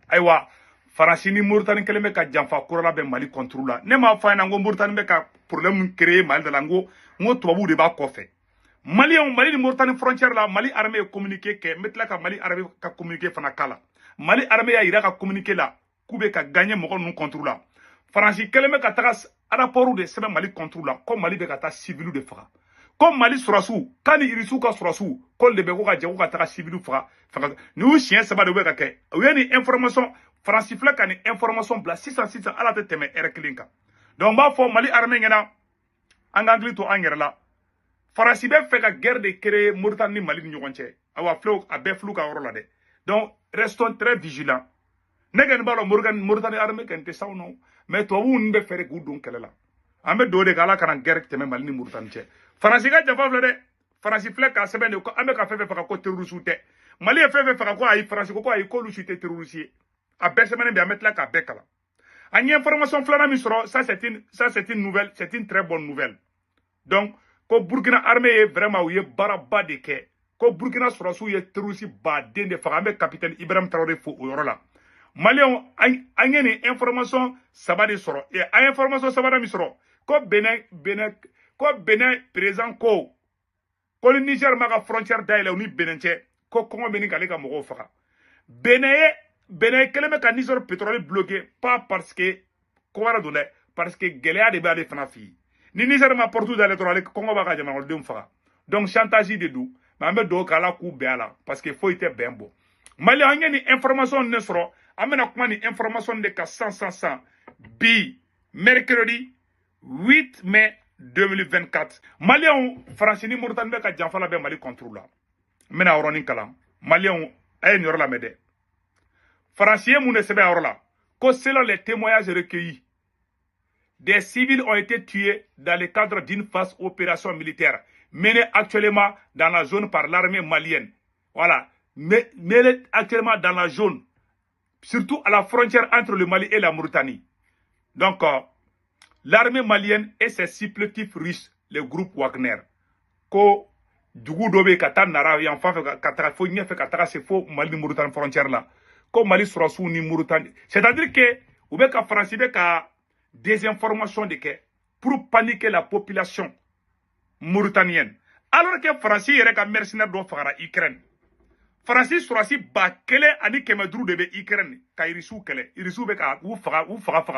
aywa faransi ni Mauritanie kelen bɛ ka janfa kurala bɛ Mali contre la ne m'a fɔ a ɲɛna n ko Mauritanie bɛ ka problème créer Mali de la n ko tubabuw de b'a kɔfɛ Mali ni Mauritanie frontière la Mali armée ye communiqué kɛ n bɛ tila ka Mali armée ka communiqué fana kala Mali armée y'a yira ka communiqué la k'u bɛ ka gagner mɔgɔ ninnu contre la faransi kelen bɛ ka taga rapport de sɛbɛn Mali contre la ko Mali bɛ ka taa civil de faga ko Mali surasiw kani irisiw ka surasiw ko de bɛ ko ka jɛ ko ka taga civil faga ni u siɲɛ saba de bɛ ka kɛ u ye ni information faransi filɛ ka ni information bila sisan ala tɛ tɛmɛ heure kelen kan donc n b'a fɔ Mali armée ɲɛna an ka hakili to an yɛrɛ la faransi bɛ fɛ ka guerre de créer Mauritanie ni Mali ni ɲɔgɔn cɛ awa filɛ a bɛɛ filɛ ka yɔrɔ la dɛ donc restons très vigilants ne kɔni b'a dɔn Mauritanie armée kɔni tɛ s'aw nɔ mais tubabuw ninnu bɛ fɛɛrɛ k'u don kɛlɛ la an bɛ dugawu de kɛ ala kana guerre tɛmɛ Mali ni Mauritanie cɛ faransi ka janfa filɛ dɛ faransi filɛ k'a sɛbɛn de ko an bɛ ka fɛn fɛn faga ko terroriste tɛ Mali ye fɛn fɛn faga ko ayi faransi ko ayi k'olu si tɛ terroriste ye a bɛɛ sɛbɛnnen bɛ an bɛ tila k'a bɛɛ kalan an ye information filanan min sɔrɔ ça c'est une nouvelle c'est une très bonne nouvelle donc ko Burkina armée ye vraiment u ye baaraba de kɛ ko Burkina sɔrɔsiw ye terroriste baden de faga an bɛ capitaine Ibrahim Traoré fo o yɔrɔ la Maliens an ye nin information saba de sɔrɔ an ye information sabanan min sɔrɔ ko Benin président ko ni Niger ma ka frontière dayɛlɛ u ni Benin cɛ ko kɔngɔ bɛ nin k'ale ka mɔgɔw faga Benin kelen bɛ ka Niger pétrole bloqué pas parce que kɔngɔ don dɛ parce que gɛlɛya de b'ale fana fɛ yen ni Niger ma porte dayɛlɛ dɔrɔn ale kɔngɔ b'a ka jamanadenw faga donc chantage de don mais an bɛ dugawu kɛ ala k'u bɛn a la parce que foyi tɛ bɛn bɔ Mali an ye nin information ne sɔrɔ an bɛna kuma nin information de kan san bi mercredi 8 mai 2024 Maliens faransi ni Mauritanie bɛ ka janfa labɛn Mali contre la n bɛna yɔrɔnin kalan Maliens a ye nin yɔrɔ lamɛn dɛ faransi ye mun de sɛbɛn a yɔrɔ la ko selon les témoignages recueillis des civils ont été tués dans le cadre d'une vaste opération militaire menée actuellement dans la zone par l'armée malienne voilà menée actuellement dans la zone surtout à la frontière entre le Mali et la Mauritanie donc l'armée malienne et ses supplétifs russes, le groupe Wagner, ko dugu dɔ bɛ ka taa nara yan fan fɛ ka taga fo ɲɛfɛ ka taga se fo Mali ni Mauritanie frontière la ko Mali sɔrɔsiw ni Mauritanie c'est-à-dire que u bɛ ka faransi bɛ ka désinformation de kɛ pour paniquer la population mauritanienne alors que faransi yɛrɛ ka mercenaire dɔ fagara Ukraine faransi sɔrɔsi 1500 de bɛ Ukraine ka irisiw kɛlɛ irisiw bɛ ka u faga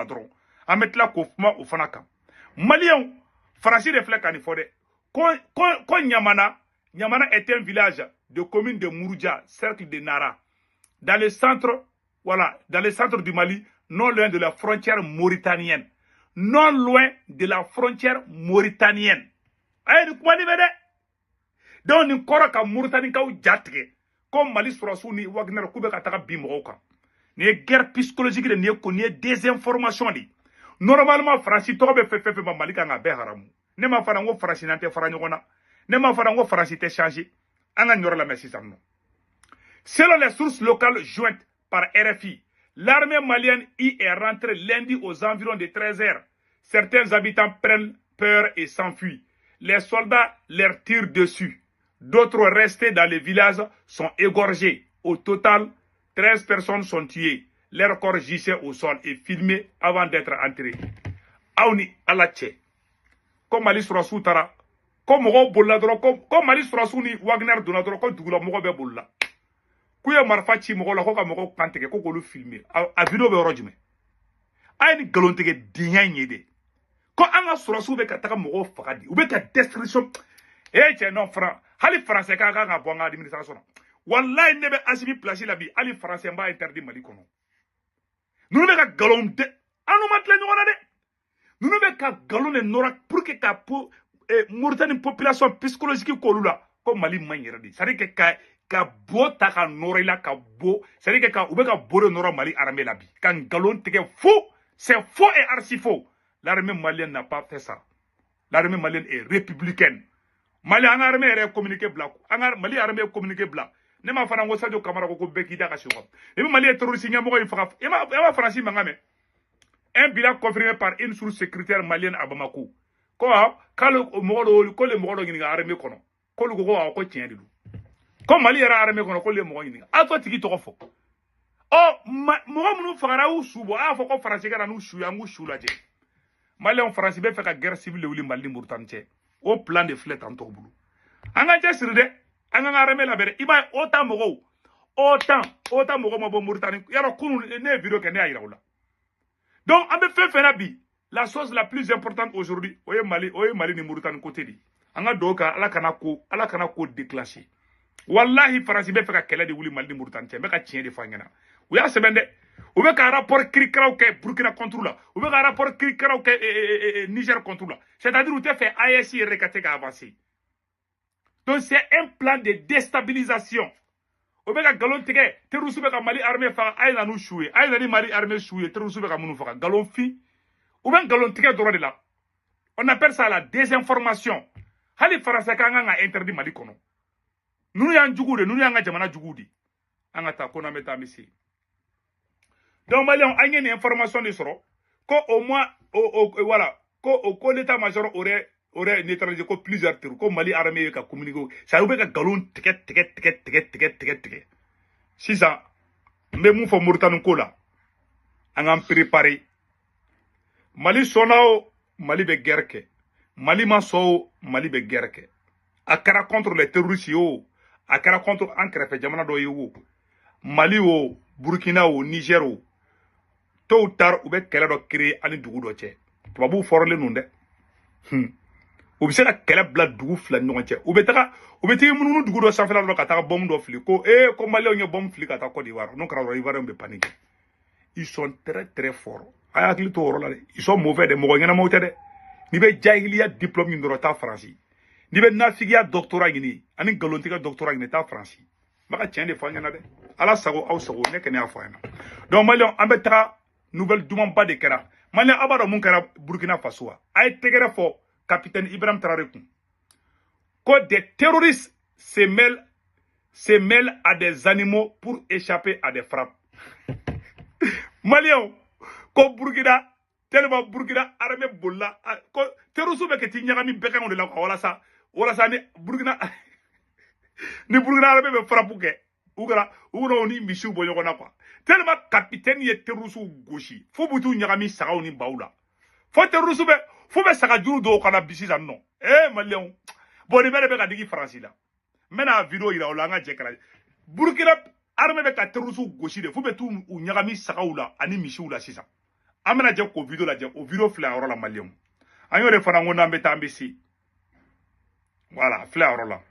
dɔrɔn an bɛ tila k'o kuma o fana kan Maliens faransi de filɛ ka nin fɔ dɛ ko Ɲamana est un village de commune de Mouroudia cercle de Nara dans le centre du Mali non loin de la frontière mauritanienne a ye nin kuma nin bɛ dɛ donc nin kɔrɔ ka Mauritanienkaw ja tigɛ ko Mali sɔrɔsiw ni Wagner k'u bɛ ka taga bin mɔgɔw kan nin ye guerre psychologique de nin ye désinformation de normalement faransi tɔgɔ bɛ fɛn fɛn ma Mali kan ka bɛɛ haramu ne m'a fɔ n ko faransi n'an tɛ fara ɲɔgɔn na ne m'a fɔ n ko faransi tɛ changer an ka nin yɔrɔ lamɛn sisan nɔ selon les sources locales jointes par RFI l'armée malienne y est rentrée lundi aux environs de 13h certains habitants prennent peur et s'enfuient les soldats leur tirent dessus d'autres restés dans les villages sont égorgés au total 13 personnes sont tuées leur corps gisait au sol et filmé avant d'être enterré. Aouni ala tche. Comme Mali surasu tara. Comme Mogo bolla doro. Comme Mali surasu ni Wagner dona doro. Comme Dugula Mogo be bolla. Kouya marfachi Mogo la koka Mogo panteke. Koko lu filmé. A video be orojime. Aye ni galonteke dinya nyede. Ko anga surasu be kataka Mogo fakadi. Ube ka destruction. Eh tche non fran. Hali français kaka nga bonga administration. Wallahi nebe asibi placi la bi. Hali français mba interdit Mali kono. Nous ne pouvons pas galon de nous ne pouvons pas galon de Nora pour que la Mauritanie population psychologique comme Mali Magnéradi. C'est-à-dire que bo taka Nora la ka bo, c'est-à-dire que ou ka bo de Nora Mali armée la bi. Quand galon te faux, c'est faux et archi faux. L'armée malienne n'a pas fait ça. L'armée malienne est républicaine. Mali en armée est communiqué blanc. Mali armée est communiqué blanc. Ne m'a fait un Sadio Camara ko beki da ka shoko. Et Mali est terroriste nyamo il fera. Et ma Francis mangame. Un bilan confirmé par une source sécuritaire malienne à Bamako. Quoi quand le mogolo ngi armée kono. Ko lu ko tien dilu. Comme Mali era armée kono ko le mo ngi. A to tigi to fo. Oh, mɔgɔ minnu fagara u su bɔ a y'a fɔ ko faransi ka na n'u su ye an k'u su lajɛ maliyɛnw faransi bɛ fɛ ka guerre civile wuli mali ni Mauritanie cɛ o plan de filɛ tan tɔw bolo an ka cɛsiri dɛ an ka armée labɛn dɛ i b'a ye OTAN mɔgɔw OTAN mɔgɔw ma bɔ Mauritanie yarɔ kunun ne ye vidéo kɛ ne y'a yira u la donc an bɛ fɛn fɛn na bi la chose la plus importante aujourd'hui o ye Mali ni Mauritanie côté de an ka dugawu kɛ ala kana ko déclencher wallahi faransi bɛ fɛ ka kɛlɛ de wuli mali ni Mauritanie cɛ n bɛ ka tiɲɛ de fɔ an ɲɛna u y'a sɛbɛn dɛ u bɛ ka rapport kirikaraw kɛ Burkina contre la u bɛ ka rapport kirikaraw kɛ Niger contre la c'est-à-dire u tɛ fɛ AES yɛrɛ ka se ka avancer donc c'est un plan de déstabilisation u bɛ ka galon tigɛ terroriste bɛ ka Mali armée faga a ye na n'u su ye a ye na ni Mali armée su ye terroriste bɛ ka minnu faga galon fin u bɛ galon tigɛ dɔrɔn de la on appelle ça la désinformation hali faransi kan ka interdit Mali kɔnɔ nunu y'an jugu de nunu y'an ka jamana jugu de an ka taa ko n'an bɛ taa an bɛ se donc maliyɛnw an ye nin information de sɔrɔ ko au moins voilà ko l'état-major aurait neutralisé ko plusieurs terroristes ko Mali armée ye ka communiquer ça bɛ ka galon tigɛ sisan n bɛ mun fɔ Mauritanie ko la an k'an préparer Mali sɔnna o Mali bɛ guerre kɛ Mali ma sɔn o Mali bɛ guerre kɛ a kɛra contre les terroristes ye o a kɛra contre an kɛrɛfɛ jamana dɔ ye o Mali o Burkina o Niger o tôt ou tard u bɛ kɛlɛ dɔ créer ani dugu dɔ cɛ tubabuw fɔrɔlen nun dɛ u bɛ se ka kɛlɛ bila dugu fila ni ɲɔgɔn cɛ u bɛ tigi munumunu dugu dɔ sanfɛla dɔ ka taa bombe dɔ fili ko ko maliyɛnw ye bombe fili ka taa Côte d'Ivoire n'o kɛra dɔrɔn Ivoiriens bɛ paniquer ils sont très très forts a y'a hakili to o yɔrɔ la dɛ ils sont mauvais dɛ mɔgɔ ɲɛnamaw tɛ dɛ n'i bɛ jahiliya diplôme ɲini dɔrɔn taa Faransi n'i bɛ nafigiya doctorat ɲini ani nkalontigɛ doctorat ɲini taa Faransi n bɛ ka tiɲɛ de fɔ an ɲɛna dɛ ala sago aw sago ne kɛnɛ y'a fɔ an ɲɛna donc maliyɛnw an bɛ taga nouvelle dumanba de kɛra maliyɛn aw b'a dɔn mun kɛra Burkina Faso wa a ye tɛgɛrɛ fɔ capitaine Ibrahim Traoré kun ko des terroristes se mêlent à des animaux pour échapper à des frappes maliyɛnw ko Burkina tellement Burkina armée bolila ko terroristes bɛ kɛ ti ɲagami bɛɛ kan de la walasa ni Burkina armée bɛ frappe kɛ u kana ni misiw bɔ ɲɔgɔn na quoi tellement capitaine ye terroristes gosi fo bɛ t'u ɲagami sagaw ni baw la fo terroristes bɛ saga juru dɔw kana bi sisan nɔ maliyɛnw bon nin bɛɛ de bɛ ka digi Faransi la n bɛna vidéo yira o la an ka jɛ kala Burkina armée bɛ ka terroristes gosi de fo bɛ t'u ɲagami sagaw la ani misiw la sisan an bɛna jɛ k'o vidéo lajɛ o vidéo filɛ a yɔrɔ la maliyɛnw an y'o de fana ko n'an bɛ taa an bɛ se voilà filɛ a yɔrɔ la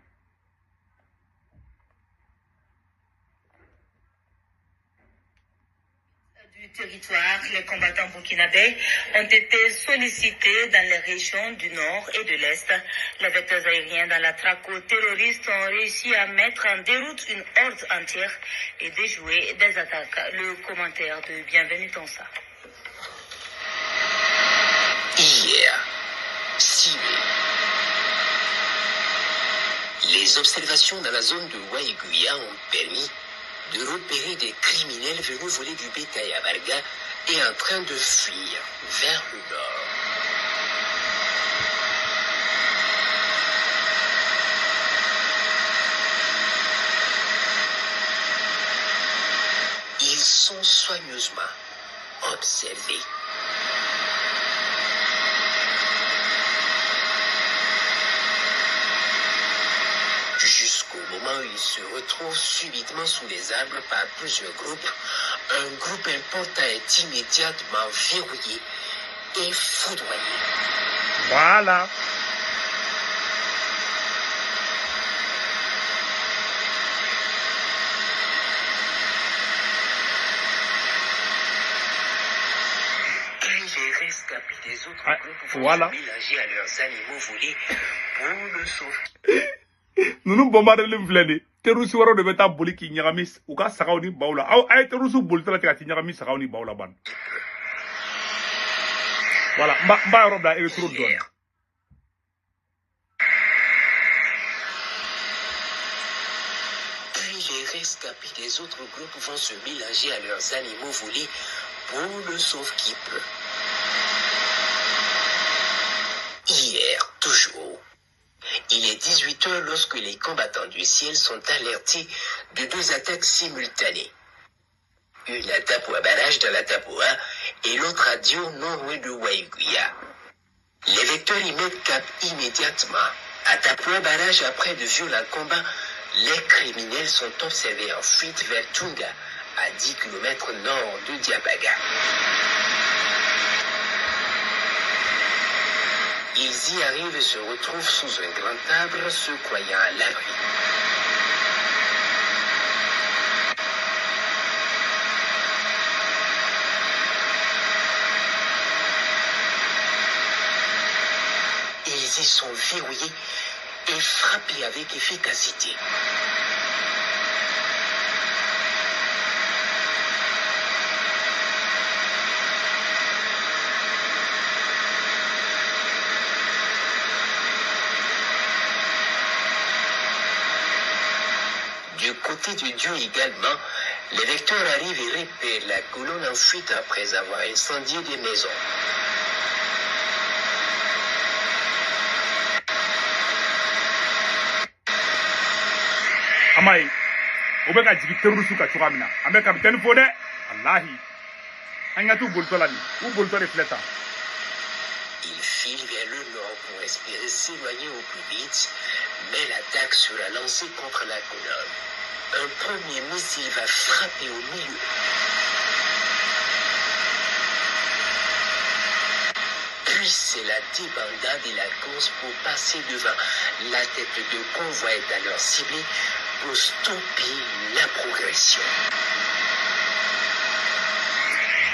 territoire, les combattants burkinabés ont été sollicités dans les régions du nord et de l'est. Les vecteurs aériens dans la traque aux terroristes ont réussi à mettre en déroute une horde entière et déjouer des attaques. Le commentaire de Bienvenue Tonsa. Hier, 6 mai, les observations dans la zone de Waïguya ont permis de repérer des criminels venus voler du bétail à Barga et en train de fuir vers le nord. Ils sont soigneusement observés. Jusqu'au moment où ils se retrouvent subitement sous les arbres par plusieurs groupes, un groupe important est immédiatement verrouillé et foudroyé. Voilà. Les rescapés des autres groupes vont voilà. se mélanger à leurs animaux volés pour le sauver. Nunu bombardelen filɛ de terroriste wɛrɛw de bɛ taa boli k'i ɲagami u ka sagaw ni baw la a ye terroriste bolitɔla tigɛ ka t'i ɲagami sagaw ni baw la ban voilà n b'a yɔrɔ bila électro dɔɔni Puis les rescapés des autres groupes vont se mélanger à leurs animaux volés pour le sauve-qui-peut. Hier, toujours, il est 18h lorsque les combattants du ciel sont alertés de 2 attaques simultanées. la Tapua barrage de la Tapua et l'autre à Dio nord-ouest de Waiguya. Les vecteurs y mettent cap immédiatement. À Tapua barrage, après de violents combats, les criminels sont observés en fuite vers Tunga, à 10 km nord de Diabaga. Ils y arrivent et se retrouvent sous un grand arbre, se croyant à l'abri. Ils y sont verrouillés et frappés avec efficacité. Du côté du Dieu également, les vecteurs arrivent et repèrent la colonne en fuite après avoir incendié des maisons. Amai, obe ka jigi terroriste ka cogoya min na, an bɛ capitaine fo dɛ, wallahi. An ka t'u bolitɔ la nin, u bolitɔ de filɛ tan. Ils filent vers le nord pour espérer s'éloigner au plus vite, mais l'attaque sera lancée contre la colonne. Un premier missile va frapper au milieu. Puis c'est la débandade et la course pour passer devant. La tête de convoi est alors ciblée pour stopper la progression.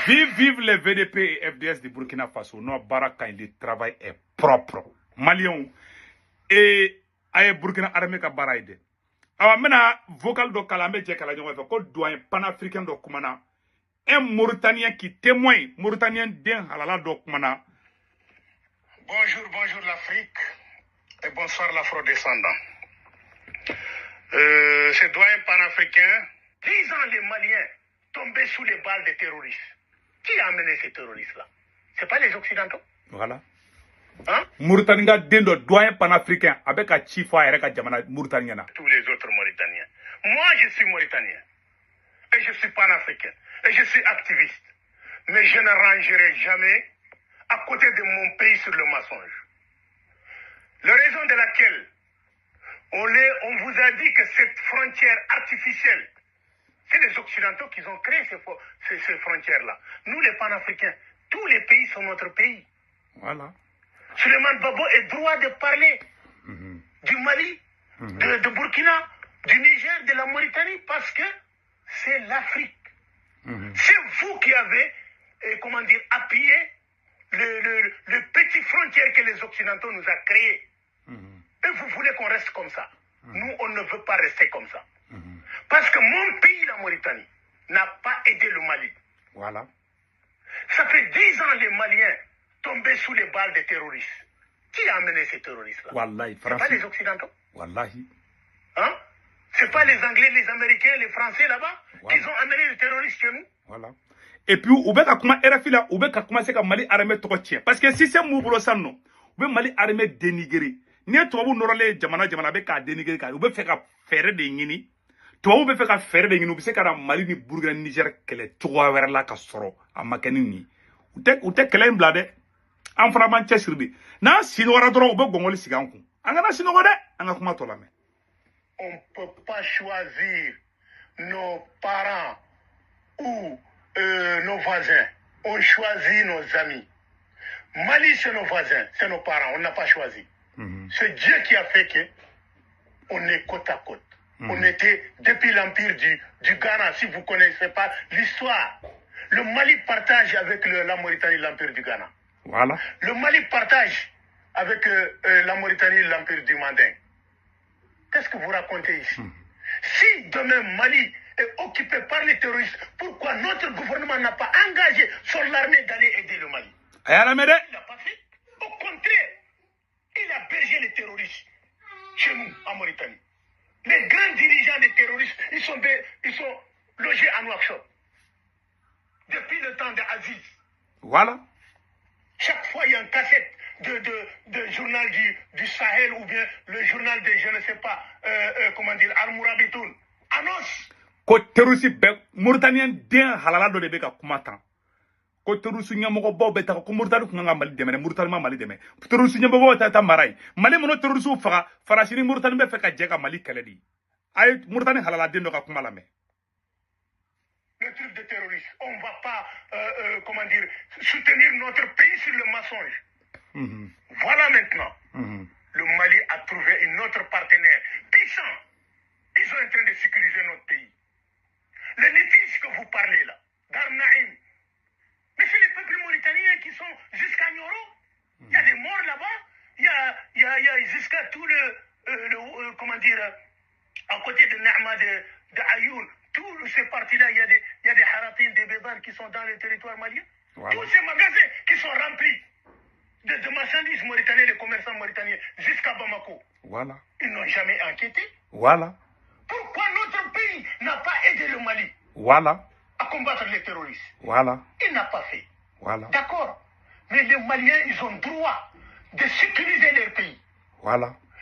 Vive les VDP et FDS de Burkina Faso. Nos baraka, le travail est propre. Maliens et aye Burkina armée ka baraide. Awa mena vocal do kalambe je kala ñoy ko doyen panafricain do kumana. Un Mauritanien qui témoigne, Mauritanien den halala do kumana. Bonjour, bonjour l'Afrique et bonsoir l'Afro-descendant. Ce doyen panafricain, disant les Maliens tombés sous les balles des terroristes. Qui a amené ces terroristes-là? C'est pas les Occidentaux? Voilà. Hein? Mauritania den do doyen panafricain avec a chifa yere ka jamana Mauritania. Tous les autres Mauritaniens. Moi, je suis Mauritanien. Et je suis panafricain. Et je suis activiste. Mais je ne rangerai jamais à côté de mon pays sur le mensonge. La raison de laquelle on vous a dit que cette frontière artificielle, c'est les Occidentaux qui ont créé ces frontières-là. Nous, les panafricains, tous les pays sont notre pays. Voilà. Suleiman Babo est droit de parler du Mali, de Burkina, du Niger, de la Mauritanie, parce que c'est l'Afrique. C'est vous qui avez, appuyé le petit frontière que les Occidentaux nous a créé. Et vous voulez qu'on reste comme ça. Nous, on ne veut pas rester comme ça. Parce que mon pays, la Mauritanie, n'a pas aidé le Mali. Voilà. Ça fait 10 ans les Maliens tombés sous les balles des terroristes. Qui a amené ces terroristes-là? Wallahi, c'est pas les Occidentaux? Wallahi. Hein? C'est pas les Anglais, les Américains, les Français là-bas Voilà. qui ont amené les terroristes chez nous? Voilà. Et puis, ou bien comment RFI là, ou bien commencer à Mali armée trop tient. Parce que si c'est Moubolo Sano, ou bien Mali armée dénigré. Ni toi vous n'aurez jamana avec à dénigrer, ou bien faire faire des nini. Toi, vous faire faire des nini, ou bien Mali ni Bourgogne Niger, qu'elle est trois vers la cassoro, à Makanini. Ou t'es qu'elle est blade. En frappant Tchèque, na sinora dro obo gongoli siganku. Angana sinora angakuma tolame. On ne peut pas choisir nos parents ou nos voisins. On choisit nos amis. Mali, c'est nos voisins, c'est nos parents. On n'a pas choisi. C'est Dieu qui a fait que on est côte à côte. On était depuis l'empire du Ghana, si vous ne connaissez pas l'histoire. Le Mali partage avec la Mauritanie l'empire du Ghana. Voilà. Le Mali partage avec la Mauritanie l'empire du Manding. Qu'est-ce que vous racontez ici? Si demain Mali est occupé par les terroristes, pourquoi notre gouvernement n'a pas engagé son armée d'aller aider le Mali? Il n'a pas fait. Au contraire, il a bergé les terroristes chez nous, en Mauritanie. Les grands dirigeants des terroristes, ils sont logés à Nouakchott. Depuis le temps d'Aziz. Voilà. Chaque fois, il y a une cassette de journal du Sahel ou bien le journal de, je ne sais pas, Al-Mourabitoun. Annonce ko terroriste be Mauritanien den halala do de be ka kuma tan ko terroriste nyamoko bo be ta ko Mauritanie kunga Mali deme Mauritanie ma Mali deme terroriste nyamoko ta maray Mali mono terroriste faga farasini Mauritanie be fe ka je ka Mali keledi ay Mauritanie halala den do ka kuma la me le truc de terroriste on va pas comment dire soutenir notre pays sur le mensonge. Voilà maintenant. Le Mali a trouvé un autre partenaire puissant. Ils sont en train de sécuriser notre pays. Les litiges que vous parlez là, Darnaïm, mais c'est les peuples mauritaniens qui sont jusqu'à Nioro. Il y a des morts là-bas. Il y a jusqu'à tout comment dire, à côté de Naama, de Ayoun, tous ces parties-là, il y a des haratines, des bébars qui sont dans le territoire malien. Voilà. Tous ces magasins qui sont remplis de marchandises mauritaniennes, les commerçants mauritaniens, jusqu'à Bamako. Voilà. Ils n'ont jamais enquêté. Voilà. Pourquoi notre pays n'a pas aidé le Mali à combattre les terroristes? Il n'a pas fait. D'accord. Mais les Maliens, ils ont droit de sécuriser leur pays.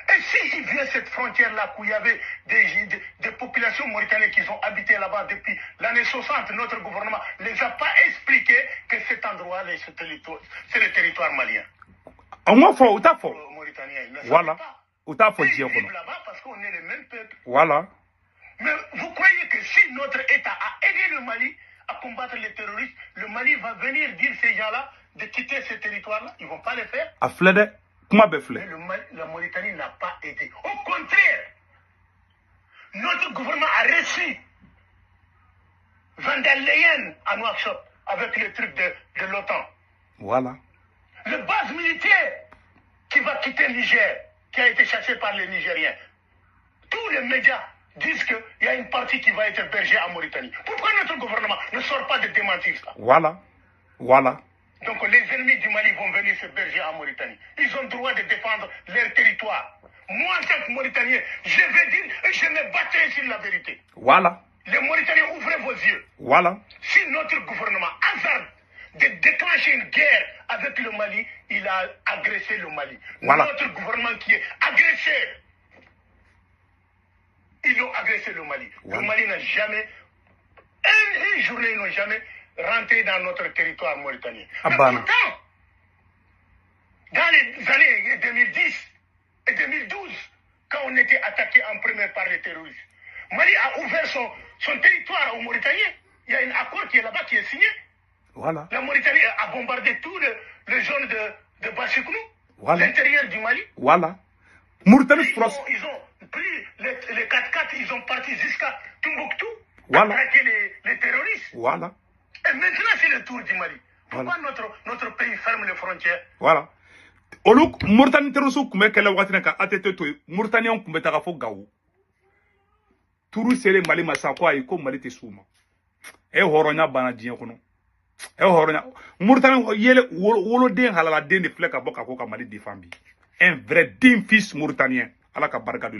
Et s'il vient cette frontière-là, où il y avait des populations mauritaniennes qui ont habité là-bas depuis l'année 60, notre gouvernement ne les a pas expliqué que cet endroit-là, c'est le territoire malien. Mauritanien, ils ne savent pas. Ils vivent là-bas parce qu'on est le même peuple. Mais vous croyez que si notre État a aidé le Mali à combattre les terroristes, le Mali va venir dire à ces gens-là de quitter ce territoire-là? Ils ne vont pas le faire. Mais la Mauritanie n'a pas aidé. Au contraire, notre gouvernement a reçu Van der Leyen à Nouakchott avec le truc de l'OTAN. Le base militaire qui va quitter le Niger, qui a été chassé par les Nigériens. Tous les médias disent qu'il y a une partie qui va être bergée en Mauritanie. Pourquoi notre gouvernement ne sort pas de démentir ça? Donc les ennemis du Mali vont venir se berger en Mauritanie. Ils ont le droit de défendre leur territoire. Moi, en tant que Mauritanien, je vais dire et je me battrai sur la vérité. Les Mauritaniens, ouvrez vos yeux. Si notre gouvernement hasarde de déclencher une guerre avec le Mali, il a agressé le Mali. Notre gouvernement qui est agressé, ils ont agressé le Mali. Le Mali n'a jamais, une journée, ils n'ont jamais rentré dans notre territoire mauritanien. Mais pourtant, dans les années 2010 et 2012, quand on était attaqué en premier par les terroristes, Mali a ouvert son territoire aux Mauritaniens. Il y a un accord qui est là-bas, qui est signé. La Mauritanie a bombardé tout le zone de Bassikoulou, l'intérieur du Mali. Ils ont pris les 4x4, ils ont parti jusqu'à Tombouctou, attaquer les terroristes. Et maintenant, c'est le tour du Mali. Pourquoi notre pays ferme les frontières? Oluk Mauritanie terroristes kumbe kele watina ka atete to Mauritaniens kumbe ta fo gawo. Turu sele Mali masako ay ko Mali te suma. E horonya bana diyen kono. E horonya Mauritanie yele wolo den halala den de fleka boka ko ka Mali défend bi. Un vrai digne fils mauritanien. Ala ka barka